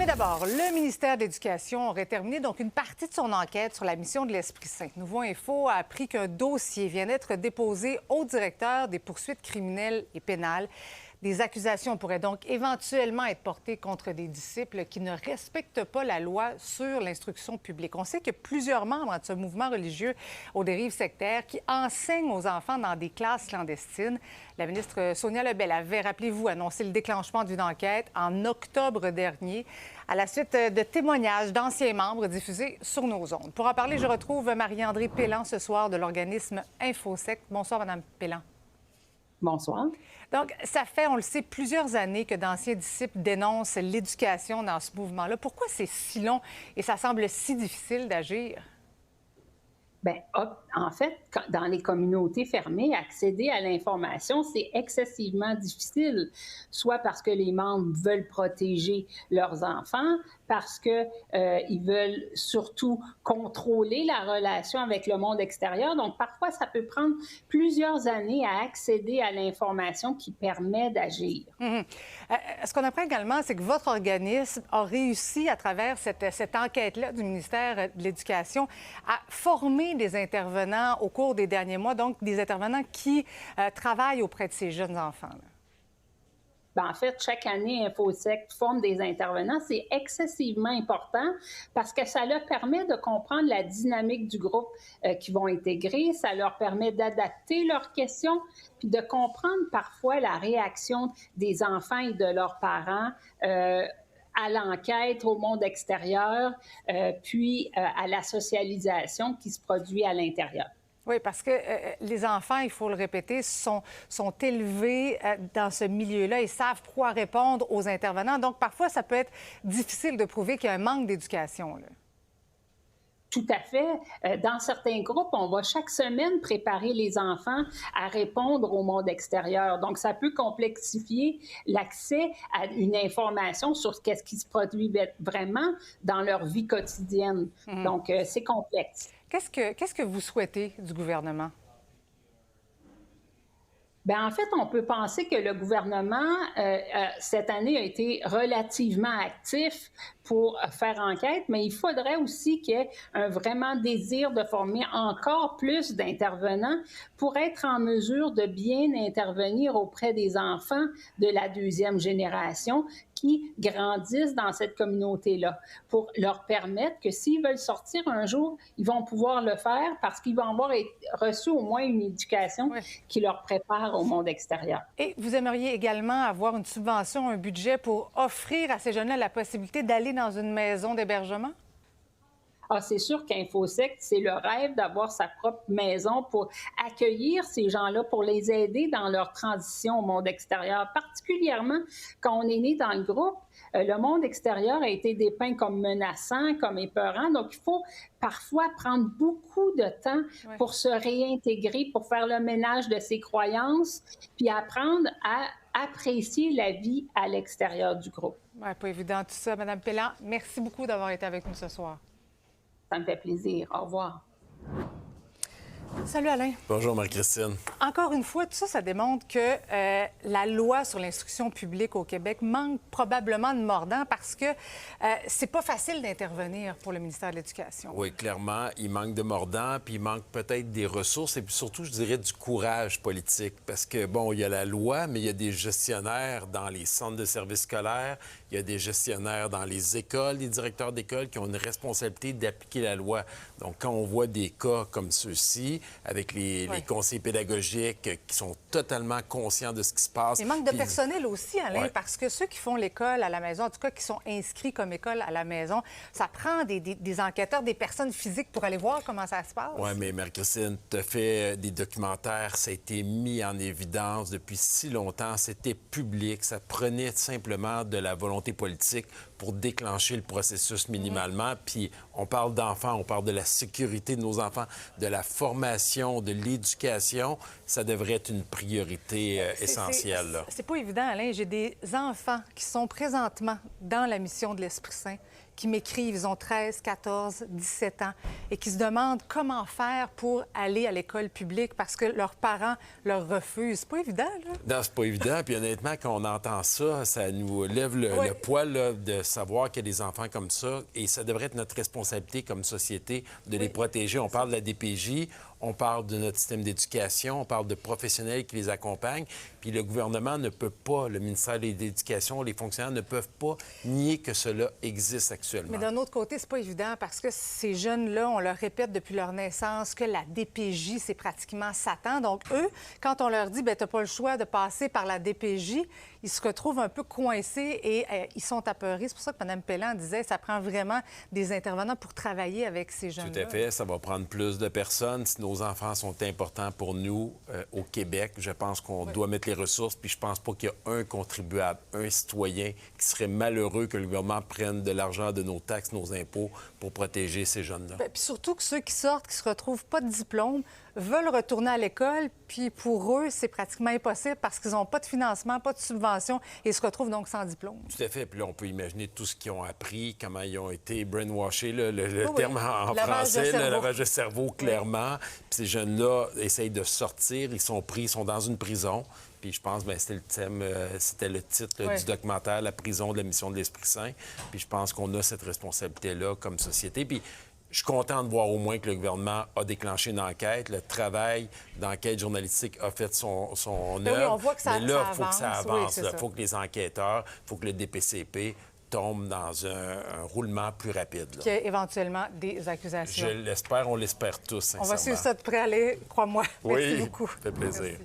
Mais d'abord, le ministère de l'Éducation aurait terminé donc une partie de son enquête sur la mission de l'Esprit Saint. Nouveau Info a appris qu'un dossier vient d'être déposé au directeur des poursuites criminelles et pénales. Des accusations pourraient donc éventuellement être portées contre des disciples qui ne respectent pas la loi sur l'instruction publique. On sait que plusieurs membres de ce mouvement religieux aux dérives sectaires qui enseignent aux enfants dans des classes clandestines. La ministre Sonia Lebel avait, rappelez-vous, annoncé le déclenchement d'une enquête en octobre dernier à la suite de témoignages d'anciens membres diffusés sur nos ondes. Pour en parler, je retrouve Marie-André Pélan ce soir de l'organisme Infosec. Bonsoir, Madame Pélan. Bonsoir. Donc, ça fait, on le sait, plusieurs années que d'anciens disciples dénoncent l'éducation dans ce mouvement-là. Pourquoi c'est si long et ça semble si difficile d'agir? Bien, en fait, dans les communautés fermées, accéder à l'information, c'est excessivement difficile, soit parce que les membres veulent protéger leurs enfants, parce qu'ils veulent surtout contrôler la relation avec le monde extérieur. Donc, parfois, ça peut prendre plusieurs années à accéder à l'information qui permet d'agir. Ce qu'on apprend également, c'est que votre organisme a réussi, à travers cette enquête-là du ministère de l'Éducation, à former des intervenants au cours des derniers mois, donc des intervenants qui travaillent auprès de ces jeunes enfants-là. Bien, en fait, chaque année, Infosec forme des intervenants. C'est excessivement important parce que ça leur permet de comprendre la dynamique du groupe qu'ils vont intégrer. Ça leur permet d'adapter leurs questions puis de comprendre parfois la réaction des enfants et de leurs parents à l'enquête, au monde extérieur, puis à la socialisation qui se produit à l'intérieur. Oui, parce que les enfants, il faut le répéter, sont élevés dans ce milieu-là et savent quoi répondre aux intervenants. Donc, parfois, ça peut être difficile de prouver qu'il y a un manque d'éducation, là. Tout à fait. Dans certains groupes, on va chaque semaine préparer les enfants à répondre au monde extérieur. Donc, ça peut complexifier l'accès à une information sur ce qui se produit vraiment dans leur vie quotidienne. Donc, c'est complexe. Qu'est-ce que vous souhaitez du gouvernement? Bien, en fait, on peut penser que le gouvernement, cette année, a été relativement actif pour faire enquête, mais il faudrait aussi qu'il y ait un vraiment désir de former encore plus d'intervenants pour être en mesure de bien intervenir auprès des enfants de la deuxième génération qui grandissent dans cette communauté-là, pour leur permettre que s'ils veulent sortir un jour, ils vont pouvoir le faire parce qu'ils vont avoir reçu au moins une éducation qui leur prépare au monde extérieur. Et vous aimeriez également avoir une subvention, un budget pour offrir à ces jeunes-là la possibilité d'aller dans une maison d'hébergement? Ah, c'est sûr qu'Infosec, c'est le rêve d'avoir sa propre maison pour accueillir ces gens-là, pour les aider dans leur transition au monde extérieur, particulièrement quand on est né dans le groupe. Le monde extérieur a été dépeint comme menaçant, comme épeurant. Donc, il faut parfois prendre beaucoup de temps pour se réintégrer, pour faire le ménage de ses croyances, puis apprendre à apprécier la vie à l'extérieur du groupe. Oui, pas évident tout ça. Madame Pélan, merci beaucoup d'avoir été avec nous ce soir. Ça me fait plaisir. Au revoir. Salut Alain. Bonjour Marie-Christine. Encore une fois, tout ça, ça démontre que la loi sur l'instruction publique au Québec manque probablement de mordant parce que c'est pas facile d'intervenir pour le ministère de l'Éducation. Oui, clairement, il manque de mordant, puis il manque peut-être des ressources et puis surtout, je dirais, du courage politique. Parce que, bon, il y a la loi, mais il y a des gestionnaires dans les centres de services scolaires, il y a des gestionnaires dans les écoles, des directeurs d'école qui ont une responsabilité d'appliquer la loi. Donc, quand on voit des cas comme ceux-ci, avec les conseillers pédagogiques qui sont totalement conscients de ce qui se passe. Il manque de personnel aussi, Alain, parce que ceux qui font l'école à la maison, en tout cas qui sont inscrits comme école à la maison, ça prend des enquêteurs, des personnes physiques pour aller voir comment ça se passe. Oui, mais Marie-Christine, tu as fait des documentaires, ça a été mis en évidence depuis si longtemps, c'était public, ça prenait simplement de la volonté politique pour déclencher le processus minimalement. Puis on parle d'enfants, on parle de la sécurité de nos enfants, de la formation, de l'éducation. Ça devrait être une priorité essentielle. C'est pas évident, Alain. J'ai des enfants qui sont présentement dans la mission de l'Esprit Saint qui m'écrivent, ils ont 13, 14, 17 ans, et qui se demandent comment faire pour aller à l'école publique parce que leurs parents leur refusent. C'est pas évident, là? Non, c'est pas évident. Puis honnêtement, quand on entend ça, ça nous lève le poil là, de savoir qu'il y a des enfants comme ça. Et ça devrait être notre responsabilité comme société de les protéger. On parle de la DPJ, on parle de notre système d'éducation, on parle de professionnels qui les accompagnent. Puis le gouvernement ne peut pas, le ministère de l'Éducation, les fonctionnaires ne peuvent pas nier que cela existe actuellement. Mais d'un autre côté, c'est pas évident parce que ces jeunes-là, on leur répète depuis leur naissance que la DPJ, c'est pratiquement Satan. Donc, eux, quand on leur dit, bien, t'as pas le choix de passer par la DPJ, ils se retrouvent un peu coincés et ils sont apeurés. C'est pour ça que Mme Pelland disait, ça prend vraiment des intervenants pour travailler avec ces jeunes-là. Tout à fait. Ça va prendre plus de personnes. Si nos enfants sont importants pour nous au Québec, je pense qu'on doit mettre les ressources. Puis je pense pas qu'il y a un contribuable, un citoyen qui serait malheureux que le gouvernement prenne de l'argent de nos taxes, nos impôts pour protéger ces jeunes-là. Bien, puis surtout que ceux qui sortent, qui se retrouvent pas de diplôme, veulent retourner à l'école, puis pour eux, c'est pratiquement impossible parce qu'ils n'ont pas de financement, pas de subvention, et ils se retrouvent donc sans diplôme. Tout à fait. Puis là, on peut imaginer tout ce qu'ils ont appris, comment ils ont été brainwashés, le terme en Lavage français, de cerveau. le lavage de cerveau, clairement. Puis ces jeunes-là essayent de sortir, ils sont pris, ils sont dans une prison. Puis je pense, bien, c'était le thème, c'était le titre du documentaire, La prison de la mission de l'Esprit Saint. Puis je pense qu'on a cette responsabilité-là comme société. Puis je suis content de voir au moins que le gouvernement a déclenché une enquête. Le travail d'enquête journalistique a fait son œuvre. Oui, on voit que ça, mais là, ça il faut que ça avance. Oui, Il faut que les enquêteurs, il faut que le DPCP tombe dans un roulement plus rapide. Qu'il y ait éventuellement des accusations. Je l'espère, on l'espère tous, sincèrement. On va suivre ça de près, allez, crois-moi. Merci beaucoup. Ça fait plaisir. Merci.